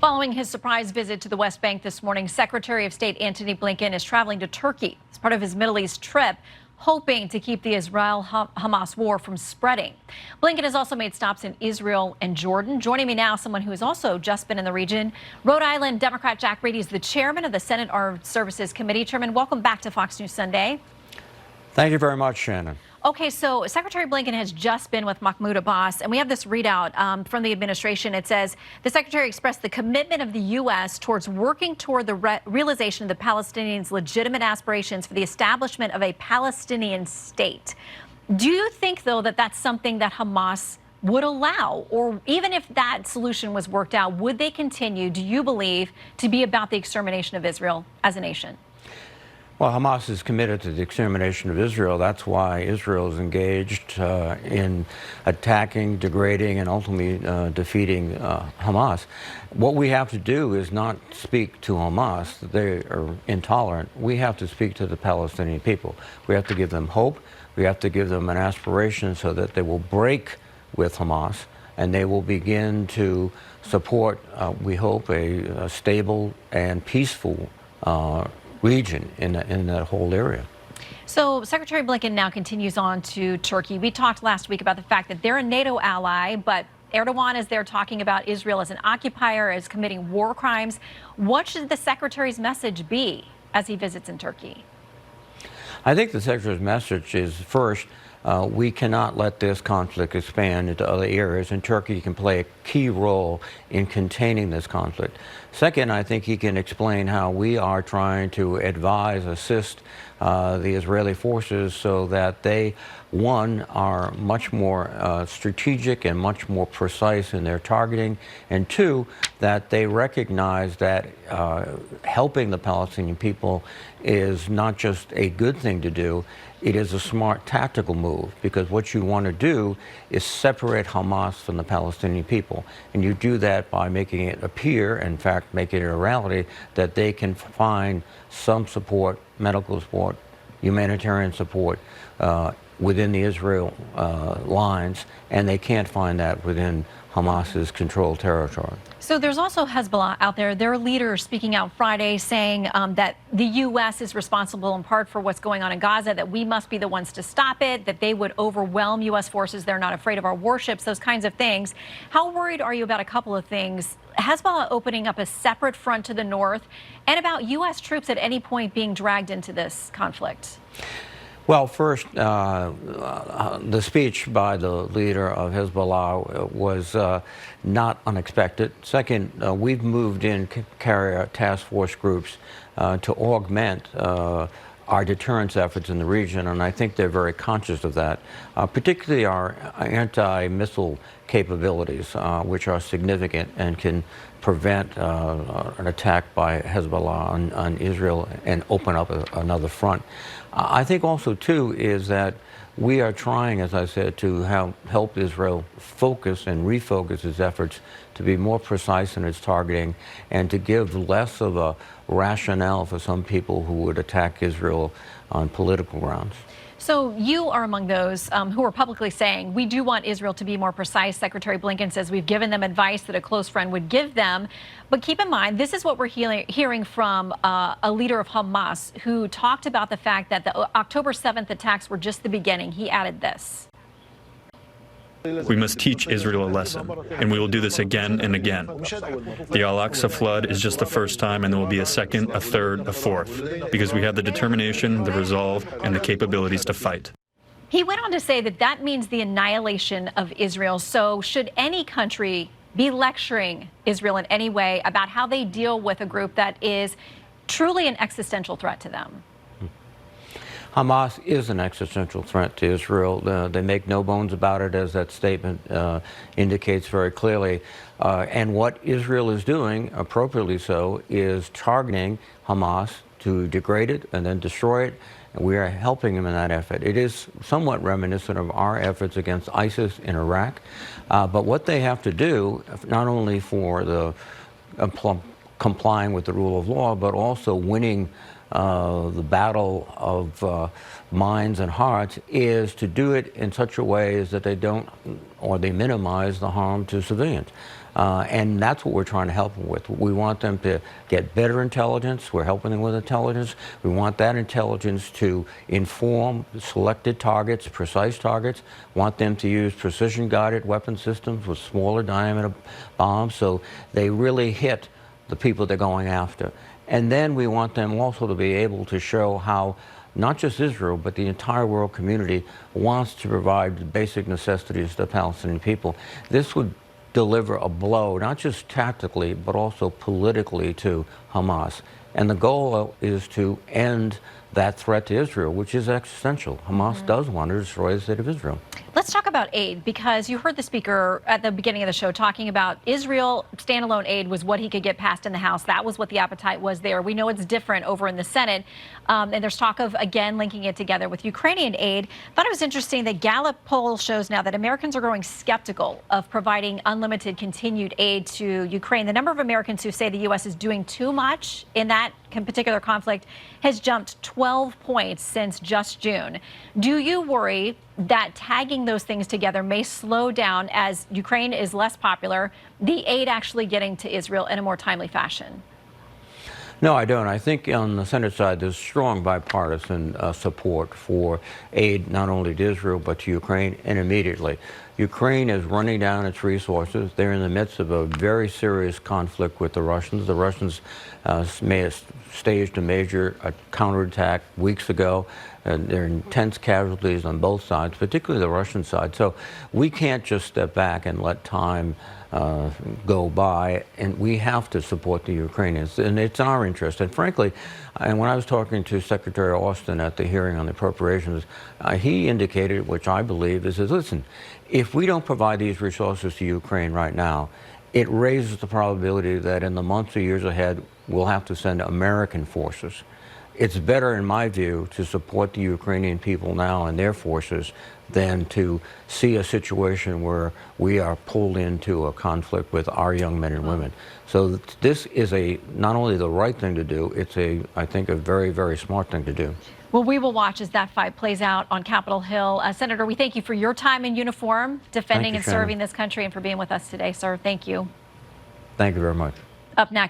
Following his surprise visit to the West Bank this morning, Secretary of State Antony Blinken is traveling to Turkey as part of his Middle East trip, hoping to keep the Israel-Hamas war from spreading. Blinken has also made stops in Israel and Jordan. Joining me now, someone who has also just been in the region, Rhode Island Democrat Jack Reedy is the chairman of the Senate Armed Services Committee. Chairman, welcome back to Fox News Sunday. Thank you very much, Shannon. Okay, so Secretary Blinken has just been with Mahmoud Abbas, and we have this readout from the administration. It says the secretary expressed the commitment of the U.S. towards working toward the realization of the Palestinians' legitimate aspirations for the establishment of a Palestinian state. Do you think, though, that that's something that Hamas would allow? Or even if that solution was worked out, would they continue, do you believe, to be about the extermination of Israel as a nation? Well, Hamas is committed to the extermination of Israel. That's why Israel is engaged in attacking, degrading, and ultimately defeating Hamas. What we have to do is not speak to Hamas. They are intolerant. We have to speak to the Palestinian people. We have to give them hope. We have to give them an aspiration so that they will break with Hamas and they will begin to support, we hope, a stable and peaceful region in that whole area. So Secretary Blinken now continues on to Turkey. We talked last week about the fact that they're a NATO ally, but Erdogan is there talking about Israel as an occupier, as committing war crimes. What should the secretary's message be as he visits in Turkey? I think the secretary's message is, first, we cannot let this conflict expand into other areas, and Turkey can play a key role in containing this conflict. Second, I think he can explain how we are trying to advise, assist the Israeli forces so that they, one, are much more strategic and much more precise in their targeting, and two, that they recognize that helping the Palestinian people is not just a good thing to do, it is a smart tactical move, because what you want to do is separate Hamas from the Palestinian people. And you do that by making it appear, in fact, making it a reality, that they can find some support, medical support, humanitarian support within the Israel lines, and they can't find that within Hamas's controlled territory. So there's also Hezbollah out there. Their leader speaking out Friday saying that the U.S. is responsible in part for what's going on in Gaza, that we must be the ones to stop it, that they would overwhelm U.S. forces. They're not afraid of our warships, those kinds of things. How worried are you about a couple of things? Hezbollah opening up a separate front to the north, and about U.S. troops at any point being dragged into this conflict? Well, first, the speech by the leader of Hezbollah was not unexpected. Second, we've moved in carrier task force groups to augment our deterrence efforts in the region, and I think they're very conscious of that, particularly our anti-missile capabilities, which are significant and can prevent an attack by Hezbollah on Israel and open up another front. I think also, too, is that we are trying, as I said, to help Israel focus and refocus its efforts to be more precise in its targeting and to give less of a rationale for some people who would attack Israel on political grounds. So you are among those who are publicly saying we do want Israel to be more precise. Secretary Blinken says we've given them advice that a close friend would give them. But keep in mind, this is what we're hearing from a leader of Hamas who talked about the fact that the October 7th attacks were just the beginning. He added this. We must teach Israel a lesson, and we will do this again and again. The Al-Aqsa flood is just the first time, and there will be a second, a third, a fourth, because we have the determination, the resolve, and the capabilities to fight. He went on to say that that means the annihilation of Israel. So should any country be lecturing Israel in any way about how they deal with a group that is truly an existential threat to them? Hamas is an existential threat to Israel. They make no bones about it, as that statement indicates very clearly. And what Israel is doing, appropriately so, is targeting Hamas to degrade it and then destroy it. And we are helping them in that effort. It is somewhat reminiscent of our efforts against ISIS in Iraq. But what they have to do, not only for the complying with the rule of law, but also winning the battle of minds and hearts is to do it in such a way as that they don't or they minimize the harm to civilians. And that's what we're trying to help them with. We want them to get better intelligence. We're helping them with intelligence. We want that intelligence to inform selected targets, precise targets. Want them to use precision-guided weapon systems with smaller diameter bombs so they really hit the people they're going after. And then we want them also to be able to show how not just Israel, but the entire world community wants to provide the basic necessities to the Palestinian people. This would deliver a blow, not just tactically, but also politically to Hamas. And the goal is to end that threat to Israel, which is existential. Hamas does want to destroy the state of Israel. Let's talk about aid, because you heard the speaker at the beginning of the show talking about Israel standalone aid was what he could get passed in the House. That was what the appetite was there. We know it's different over in the Senate. And there's talk of, again, linking it together with Ukrainian aid. Thought it was interesting that Gallup poll shows now that Americans are growing skeptical of providing unlimited continued aid to Ukraine. The number of Americans who say the U.S. is doing too much in that particular conflict has jumped 12 points since just June. Do you worry that tagging those things together may slow down as Ukraine is less popular, the aid actually getting to Israel in a more timely fashion? No, I don't. I think on the Senate side, there's strong bipartisan support for aid not only to Israel, but to Ukraine, and immediately. Ukraine is running down its resources. They're in the midst of a very serious conflict with the Russians. The Russians may have staged a major counterattack weeks ago. There are intense casualties on both sides, particularly the Russian side. So we can't just step back and let time go by, and we have to support the Ukrainians, and it's in our interest. And frankly, and when I was talking to Secretary Austin at the hearing on the appropriations, he indicated, which I believe, is, listen, if we don't provide these resources to Ukraine right now, it raises the probability that in the months or years ahead, we'll have to send American forces. It's better, in my view, to support the Ukrainian people now and their forces than to see a situation where we are pulled into a conflict with our young men and women. So this is not only the right thing to do, it's I think, a very, very smart thing to do. Well, we will watch as that fight plays out on Capitol Hill. Senator, we thank you for your time in uniform, defending and serving this country, and for being with us today, sir. Thank you. Thank you very much. Up next.